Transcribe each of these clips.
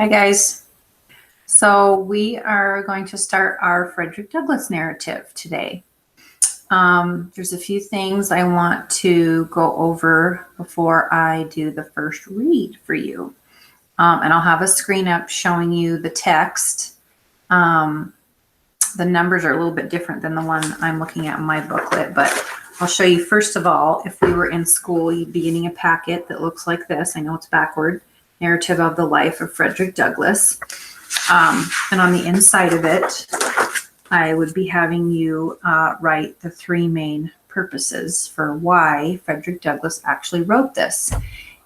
Hi guys. So we are going to start our Frederick Douglass narrative today. There's a few things I want to go over before I do the first read for you. And I'll have a screen up showing you the text. The numbers are a little bit different than the one I'm looking at in my booklet, but I'll show you first of all, if we were in school, you'd be getting a packet that looks like this. I know it's backward. Narrative of the Life of Frederick Douglass. And on the inside of it, I would be having you write the three main purposes for why Frederick Douglass actually wrote this.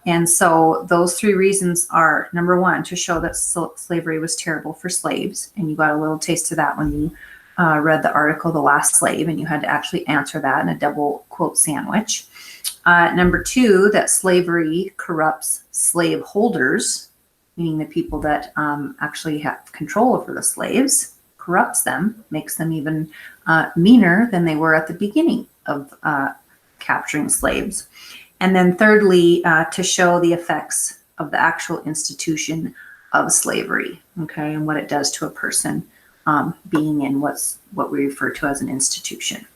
And so those three reasons are, number one, to show that slavery was terrible for slaves. And you got a little taste of that when you read the article, The Last Slave, and you had to actually answer that in a double quote sandwich. Number two, that slavery corrupts slaveholders, meaning the people that actually have control over the slaves, corrupts them, makes them even meaner than they were at the beginning of capturing slaves. And then thirdly, to show the effects of the actual institution of slavery, okay, and what it does to a person being in what we refer to as an institution.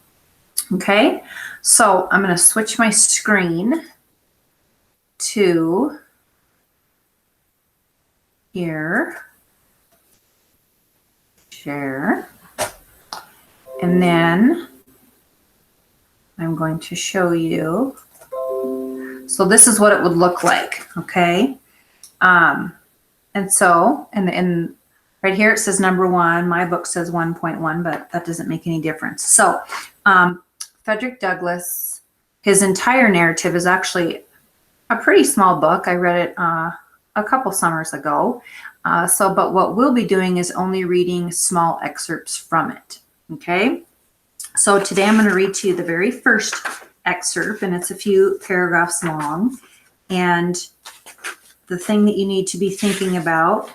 Okay, so I'm going to switch my screen to here, share, and then I'm going to show you. So this is what it would look like, okay? And right here it says number one. My book says 1.1, but that doesn't make any difference. So Frederick Douglass, his entire narrative is actually a pretty small book. I read it a couple summers ago. But what we'll be doing is only reading small excerpts from it, okay? So today I'm going to read to you the very first excerpt, and it's a few paragraphs long. And the thing that you need to be thinking about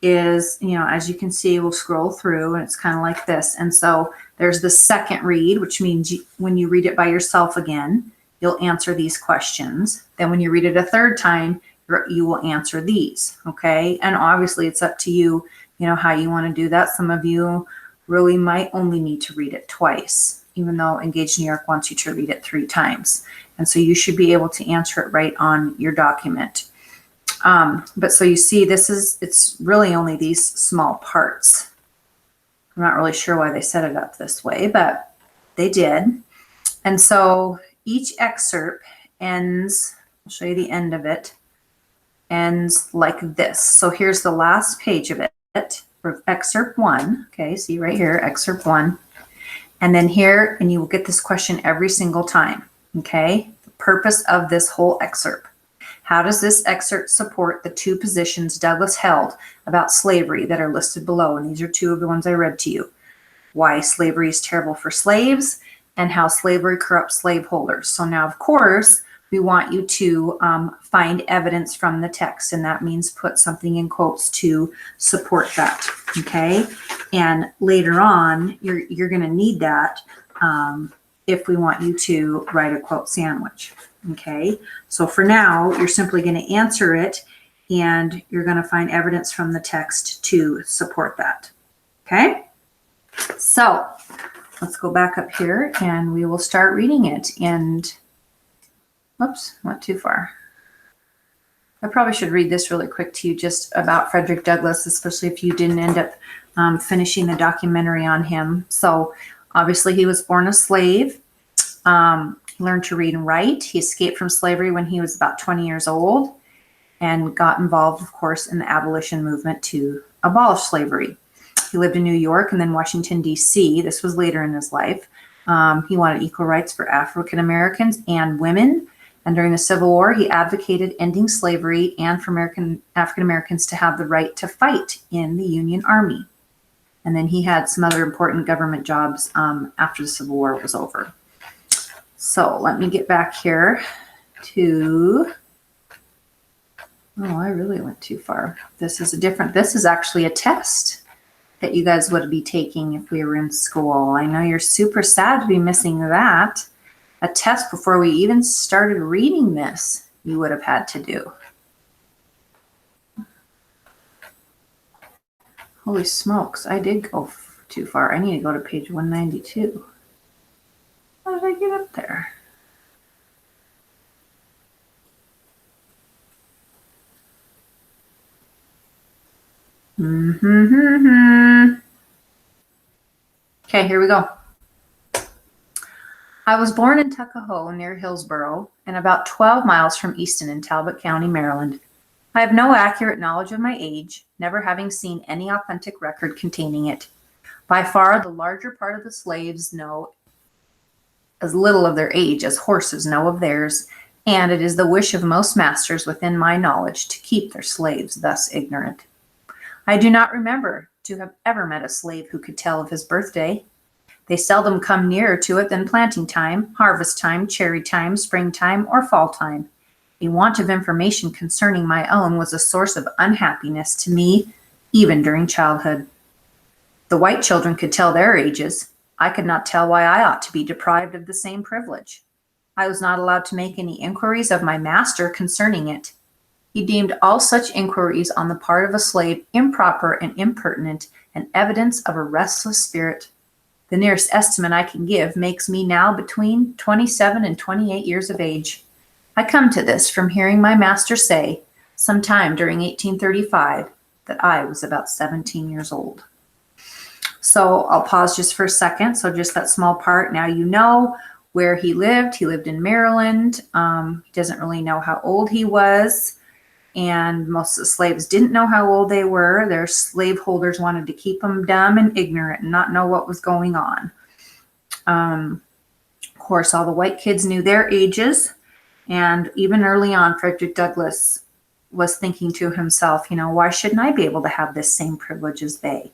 is, as you can see, we'll scroll through and it's kind of like this. And so there's the second read, which means when you read it by yourself again, you'll answer these questions. Then when you read it a third time, you will answer these, okay? And obviously it's up to you, how you want to do that. Some of you really might only need to read it twice, even though Engage New York wants you to read it 3 times. And so you should be able to answer it right on your document. But so you see, it's really only these small parts. I'm not really sure why they set it up this way, but they did. And so each excerpt ends, I'll show you the end of it, ends like this. So here's the last page of it for excerpt 1. Okay, see right here, excerpt 1. And then here, and you will get this question every single time. Okay, the purpose of this whole excerpt. How does this excerpt support the 2 positions Douglass held about slavery that are listed below? And these are 2 of the ones I read to you. Why slavery is terrible for slaves and how slavery corrupts slaveholders. So now, of course, we want you to find evidence from the text, and that means put something in quotes to support that, okay? And later on, you're going to need that if we want you to write a quote sandwich. Okay, so for now, you're simply going to answer it and you're going to find evidence from the text to support that. Okay, so let's go back up here and we will start reading it. And whoops, went too far. I probably should read this really quick to you just about Frederick Douglass, especially if you didn't end up finishing the documentary on him. So obviously he was born a slave. Learned to read and write. He escaped from slavery when he was about 20 years old and got involved, of course, in the abolition movement to abolish slavery. He lived in New York and then Washington, D.C. This was later in his life. He wanted equal rights for African Americans and women. And during the Civil War, he advocated ending slavery and for African Americans to have the right to fight in the Union Army. And then he had some other important government jobs after the Civil War was over. So let me get back here to, I really went too far. This is actually a test that you guys would be taking if we were in school. I know you're super sad to be missing that. A test before we even started reading this, you would have had to do. Holy smokes, I did go too far. I need to go to page 192. How did I get up there? Okay, here we go. I was born in Tuckahoe near Hillsboro and about 12 miles from Easton in Talbot County, Maryland. I have no accurate knowledge of my age, never having seen any authentic record containing it. By far, the larger part of the slaves know as little of their age as horses know of theirs, and it is the wish of most masters within my knowledge to keep their slaves thus ignorant. I do not remember to have ever met a slave who could tell of his birthday. They seldom come nearer to it than planting time, harvest time, cherry time, springtime, or fall time. A want of information concerning my own was a source of unhappiness to me, even during childhood. The white children could tell their ages. I could not tell why I ought to be deprived of the same privilege. I was not allowed to make any inquiries of my master concerning it. He deemed all such inquiries on the part of a slave improper and impertinent, and evidence of a restless spirit. The nearest estimate I can give makes me now between 27 and 28 years of age. I come to this from hearing my master say, sometime during 1835, that I was about 17 years old. So I'll pause just for a second. So just that small part. Now you know where he lived. He lived in Maryland. He doesn't really know how old he was. And most of the slaves didn't know how old they were. Their slaveholders wanted to keep them dumb and ignorant and not know what was going on. Of course, all the white kids knew their ages. And even early on, Frederick Douglass was thinking to himself, why shouldn't I be able to have this same privilege as they?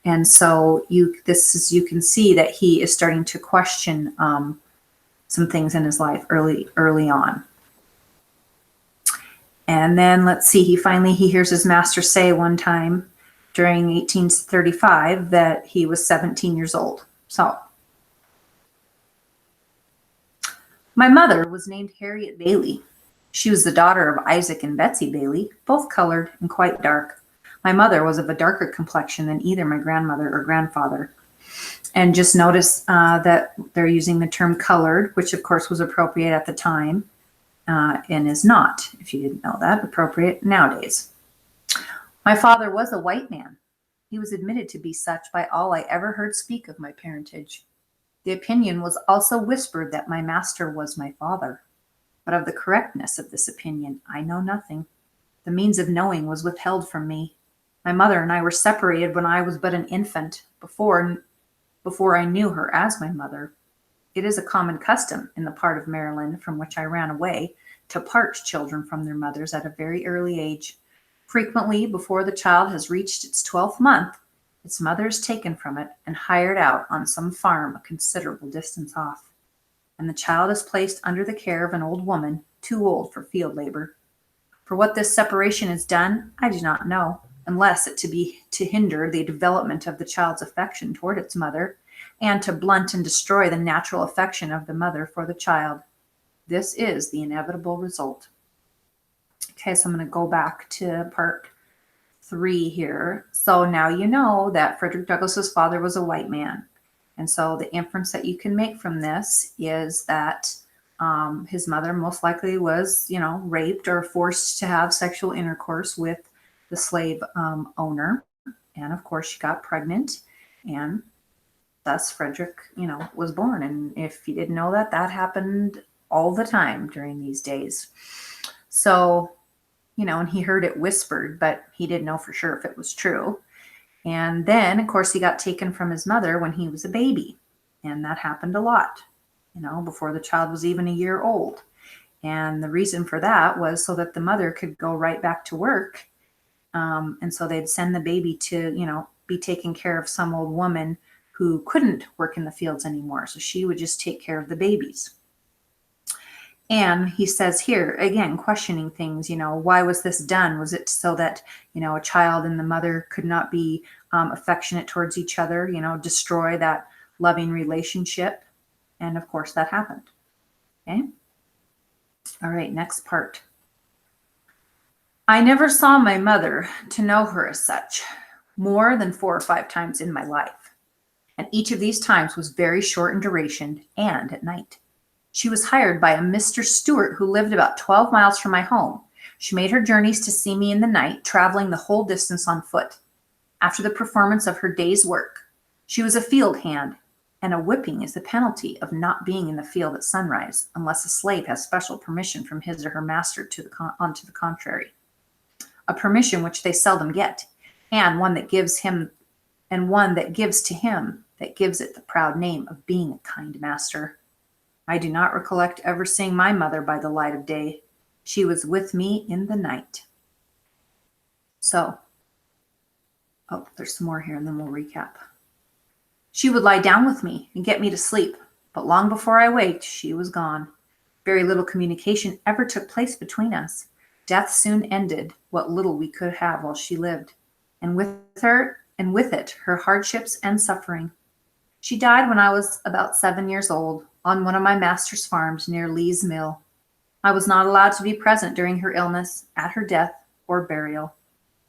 And so you can see that he is starting to question some things in his life early on. And then let's see, he hears his master say one time during 1835 that he was 17 years old. So my mother was named Harriet Bailey. She was the daughter of Isaac and Betsy Bailey, both colored and quite dark. My mother was of a darker complexion than either my grandmother or grandfather. And just notice that they're using the term colored, which of course was appropriate at the time. And is not, if you didn't know that, appropriate nowadays. My father was a white man. He was admitted to be such by all I ever heard speak of my parentage. The opinion was also whispered that my master was my father. But of the correctness of this opinion, I know nothing. The means of knowing was withheld from me. My mother and I were separated when I was but an infant, before I knew her as my mother. It is a common custom in the part of Maryland from which I ran away to part children from their mothers at a very early age. Frequently, before the child has reached its 12th month, its mother is taken from it and hired out on some farm a considerable distance off, and the child is placed under the care of an old woman, too old for field labor. For what this separation is done, I do not know, unless it be to hinder the development of the child's affection toward its mother, and to blunt and destroy the natural affection of the mother for the child. This is the inevitable result. Okay, so I'm going to go back to part 3 here. So now you know that Frederick Douglass's father was a white man. And so the inference that you can make from this is that his mother most likely was, raped or forced to have sexual intercourse with the slave owner. And of course, she got pregnant, and thus Frederick, was born. And if you didn't know that, that happened all the time during these days. So, and he heard it whispered, but he didn't know for sure if it was true. And then, of course, he got taken from his mother when he was a baby. And that happened a lot, before the child was even a year old. And the reason for that was so that the mother could go right back to work. And so they'd send the baby to, be taken care of some old woman who couldn't work in the fields anymore. So she would just take care of the babies. And he says here, again, questioning things, why was this done? Was it so that, a child and the mother could not be affectionate towards each other, destroy that loving relationship? And of course that happened. Okay. All right, next part. I never saw my mother to know her as such. more than 4 or 5 times in my life. And each of these times was very short in duration and at night. She was hired by a Mr. Stewart who lived about 12 miles from my home. She made her journeys to see me in the night, traveling the whole distance on foot. After the performance of her day's work, she was a field hand, and a whipping is the penalty of not being in the field at sunrise, unless a slave has special permission from his or her master to the contrary. A permission which they seldom get, and one that gives to him that gives it the proud name of being a kind master. I do not recollect ever seeing my mother by the light of day. She was with me in the night. So, there's some more here and then we'll recap. She would lie down with me and get me to sleep, but long before I waked, she was gone. Very little communication ever took place between us. Death soon ended what little we could have while she lived, and with it her hardships and suffering. She died when I was about 7 years old on one of my master's farms near Lee's Mill. I was not allowed to be present during her illness, at her death, or burial.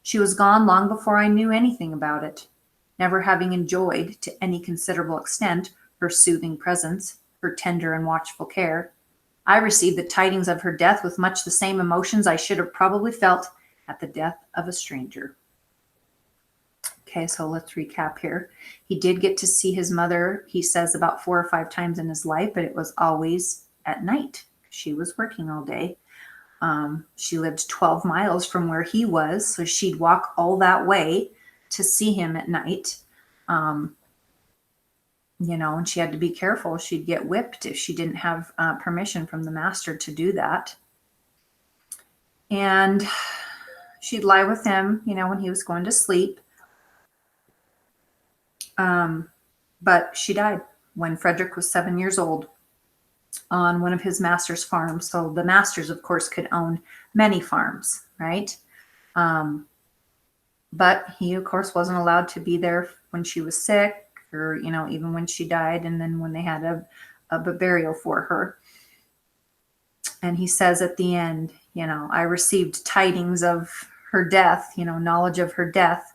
She was gone long before I knew anything about it. Never having enjoyed, to any considerable extent, her soothing presence, her tender and watchful care, I received the tidings of her death with much the same emotions I should have probably felt at the death of a stranger. Okay, so let's recap here. He did get to see his mother, he says, about 4 or 5 times in his life, but it was always at night. She was working all day. She lived 12 miles from where he was, so she'd walk all that way to see him at night. And she had to be careful. She'd get whipped if she didn't have permission from the master to do that. And she'd lie with him, when he was going to sleep. But she died when Frederick was 7 years old on one of his master's farms. So the masters, of course, could own many farms, right? But he, of course, wasn't allowed to be there when she was sick or, even when she died. And then when they had a burial for her. And he says at the end, I received tidings of her death, knowledge of her death.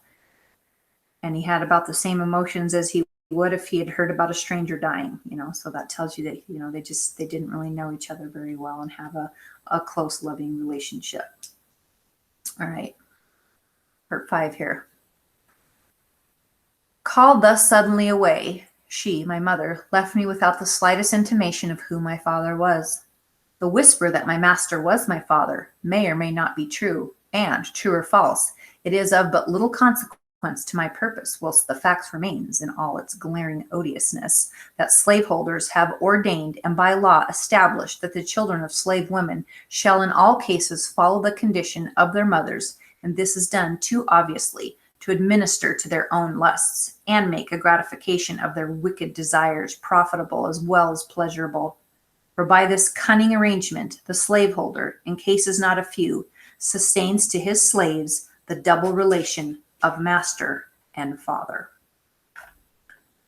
And he had about the same emotions as he would if he had heard about a stranger dying, so that tells you that, they didn't really know each other very well and have a close, loving relationship. All right. Part 5 here. Called thus suddenly away, she, my mother, left me without the slightest intimation of who my father was. The whisper that my master was my father may or may not be true, and, true or false, it is of but little consequence to my purpose, whilst the fact remains in all its glaring odiousness that slaveholders have ordained and by law established that the children of slave women shall in all cases follow the condition of their mothers, and this is done too obviously to administer to their own lusts and make a gratification of their wicked desires profitable as well as pleasurable. For by this cunning arrangement, the slaveholder, in cases not a few, sustains to his slaves the double relation of master and father.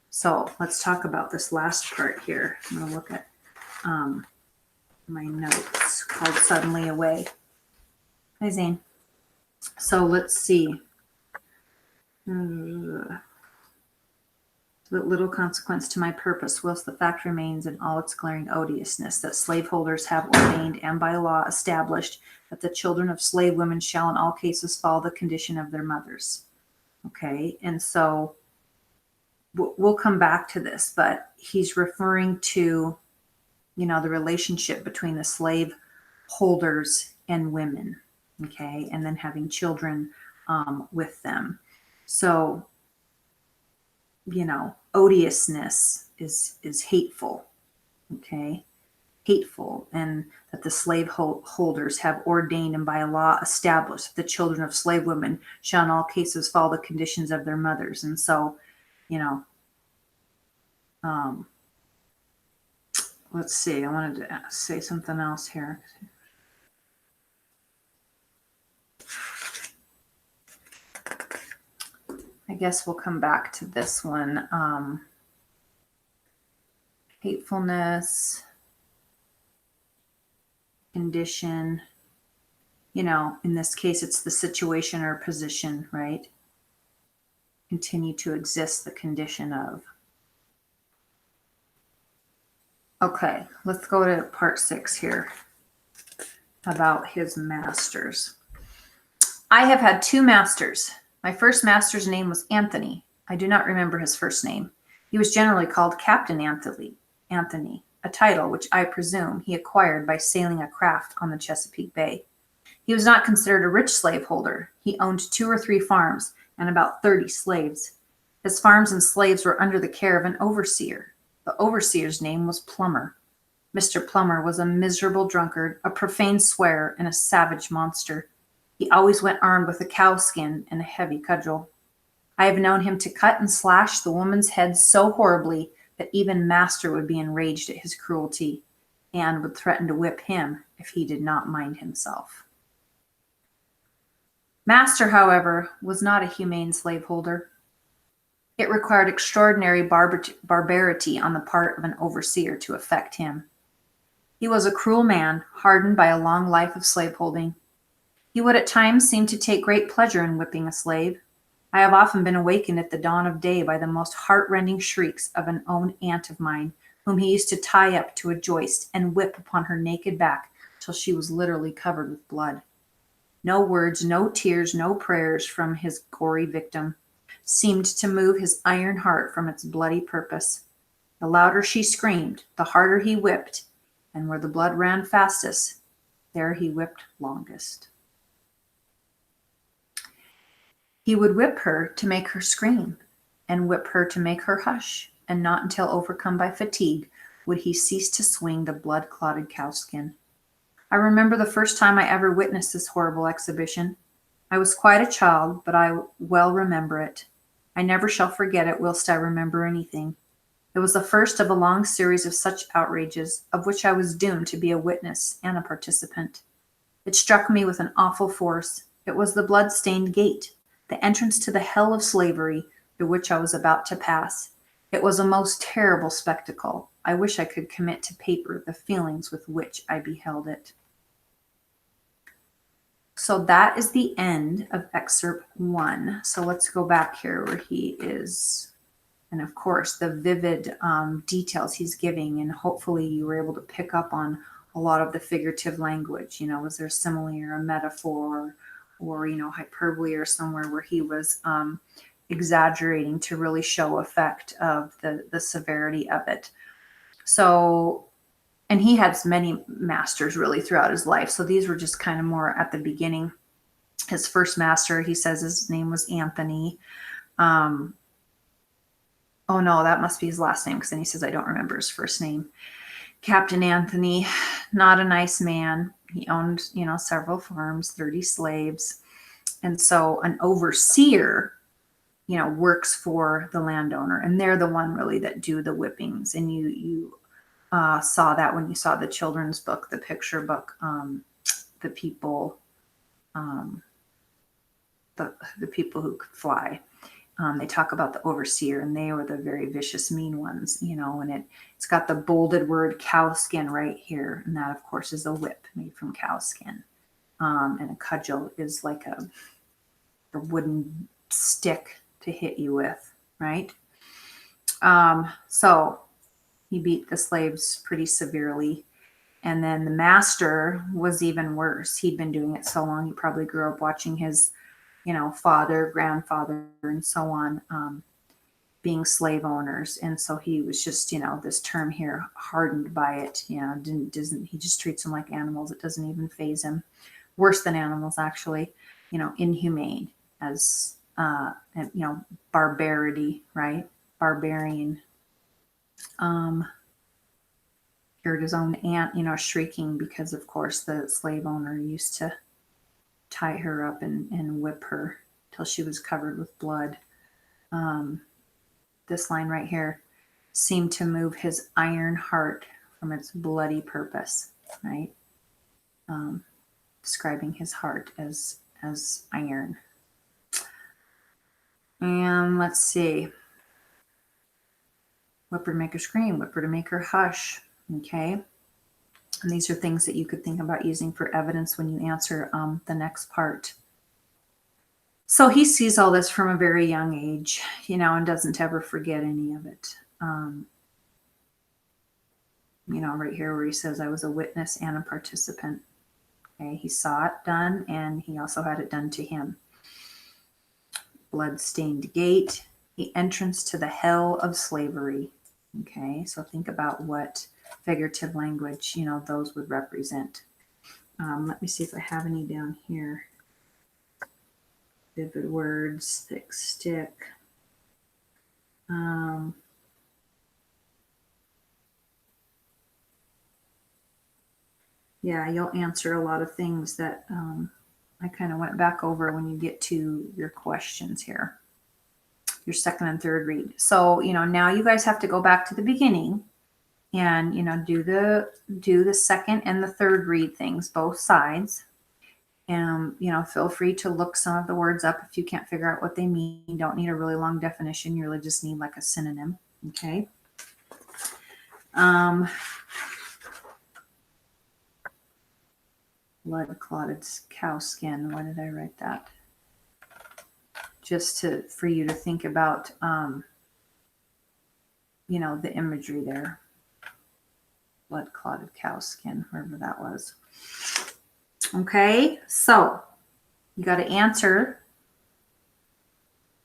So let's talk about this last part here. I'm going to look at my notes called Suddenly Away. Hi, Zane. So let's see. Little consequence to my purpose, whilst the fact remains in all its glaring odiousness that slaveholders have ordained and by law established that the children of slave women shall in all cases follow the condition of their mothers. Okay, and so we'll come back to this, but he's referring to, the relationship between the slave holders and women, okay, and then having children with them. So, odiousness is hateful, okay? Hateful, and that the slave holders have ordained and by law established that the children of slave women shall in all cases follow the conditions of their mothers. And so, let's see, I wanted to say something else here. I guess we'll come back to this one. Hatefulness, condition, in this case, it's the situation or position, right? continue to exist the condition of. Okay, let's go to part 6 here about his masters. I have had 2 masters. My first master's name was Anthony. I do not remember his first name. He was generally called Captain Anthony, a title which I presume he acquired by sailing a craft on the Chesapeake Bay. He was not considered a rich slaveholder. He owned 2 or 3 farms and about 30 slaves. His farms and slaves were under the care of an overseer. The overseer's name was Plummer. Mr. Plummer was a miserable drunkard, a profane swearer, and a savage monster. He always went armed with a cow skin and a heavy cudgel. I have known him to cut and slash the woman's head so horribly that even master would be enraged at his cruelty and would threaten to whip him if he did not mind himself. Master, however, was not a humane slaveholder. It required extraordinary barbarity on the part of an overseer to affect him. He was a cruel man, hardened by a long life of slaveholding. He would at times seem to take great pleasure in whipping a slave. I have often been awakened at the dawn of day by the most heart-rending shrieks of an own aunt of mine, whom he used to tie up to a joist and whip upon her naked back till she was literally covered with blood. No words, no tears, no prayers from his gory victim seemed to move his iron heart from its bloody purpose. The louder she screamed, the harder he whipped, and where the blood ran fastest, there he whipped longest. He would whip her to make her scream, and whip her to make her hush, and not until overcome by fatigue would he cease to swing the blood-clotted cowskin. I remember the first time I ever witnessed this horrible exhibition. I was quite a child, but I well remember it. I never shall forget it whilst I remember anything. It was the first of a long series of such outrages, of which I was doomed to be a witness and a participant. It struck me with an awful force. It was the blood-stained gate, the entrance to the hell of slavery through which I was about to pass. It was a most terrible spectacle. I wish I could commit to paper the feelings with which I beheld it. So that is the end of excerpt 1. So let's go back here where he is, and of course the vivid details he's giving, and hopefully you were able to pick up on a lot of the figurative language. Was there a simile or a metaphor or hyperbole or somewhere where he was exaggerating to really show effect of the severity of it. So, and he had many masters really throughout his life. So these were just kind of more at the beginning. His first master, he says his name was Anthony. Oh no, that must be his last name, because then he says, I don't remember his first name. Captain Anthony, not a nice man. He owned, several farms, 30 slaves. And so an overseer, works for the landowner, and they're the one really that do the whippings. And you saw that when you saw the children's book, the picture book, the people who could fly. They talk about the overseer, and they were the very vicious, mean ones, and it's got the bolded word cow skin right here. And that, of course, is a whip made from cow skin. And a cudgel is like a wooden stick to hit you with, right? So he beat the slaves pretty severely. And then the master was even worse. He'd been doing it so long, he probably grew up watching his father, grandfather, and so on, being slave owners. And so he was just, this term here, hardened by it. He just treats them like animals. It doesn't even faze him. Worse than animals, actually, inhumane, as, barbarity, right? Barbarian. Heard his own aunt, shrieking because, of course, the slave owner used to tie her up and whip her till she was covered with blood. This line right here seemed to move his iron heart from its bloody purpose, right? Describing his heart as iron. And let's see. Whip her to make her scream, whip her to make her hush. Okay. And these are things that you could think about using for evidence when you answer the next part. So he sees all this from a very young age, and doesn't ever forget any of it. Right here where he says, I was a witness and a participant. Okay, he saw it done, and he also had it done to him. Blood-stained gate, the entrance to the hell of slavery. Okay, so think about what figurative language, those would represent. Let me see if I have any down here. Vivid words, thick stick. Yeah, you'll answer a lot of things that I kind of went back over when you get to your questions here, your second and third read. So, now you guys have to go back to the beginning and, do the second and the third read things, both sides. And, feel free to look some of the words up if you can't figure out what they mean. You don't need a really long definition. You really just need like a synonym. Okay. Blood clotted cow skin. Why did I write that? Just for you to think about, the imagery there. Blood clotted cow skin, wherever that was. Okay, so you got to answer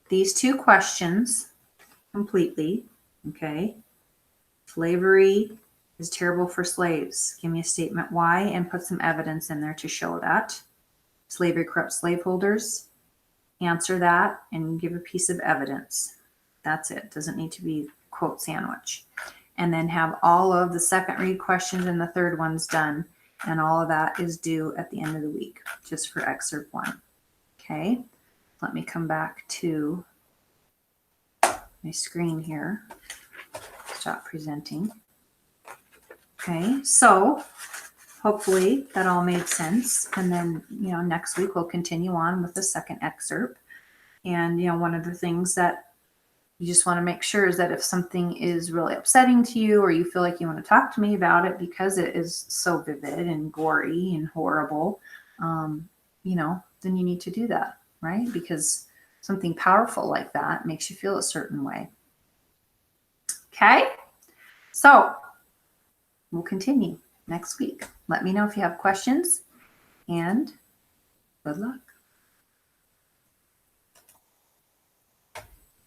these two questions completely. Okay, slavery is terrible for slaves. Give me a statement why and put some evidence in there to show that. Slavery corrupts slaveholders. Answer that and give a piece of evidence. That's it. Doesn't need to be quote sandwich. And then have all of the second read questions and the third ones done. And all of that is due at the end of the week, just for excerpt 1. Okay. Let me come back to my screen here. Stop presenting. Okay. So hopefully that all made sense. And then, next week we'll continue on with the second excerpt. And, one of the things that you just want to make sure is that if something is really upsetting to you, or you feel like you want to talk to me about it because it is so vivid and gory and horrible, then you need to do that, right? Because something powerful like that makes you feel a certain way. Okay. So we'll continue next week. Let me know if you have questions, and good luck.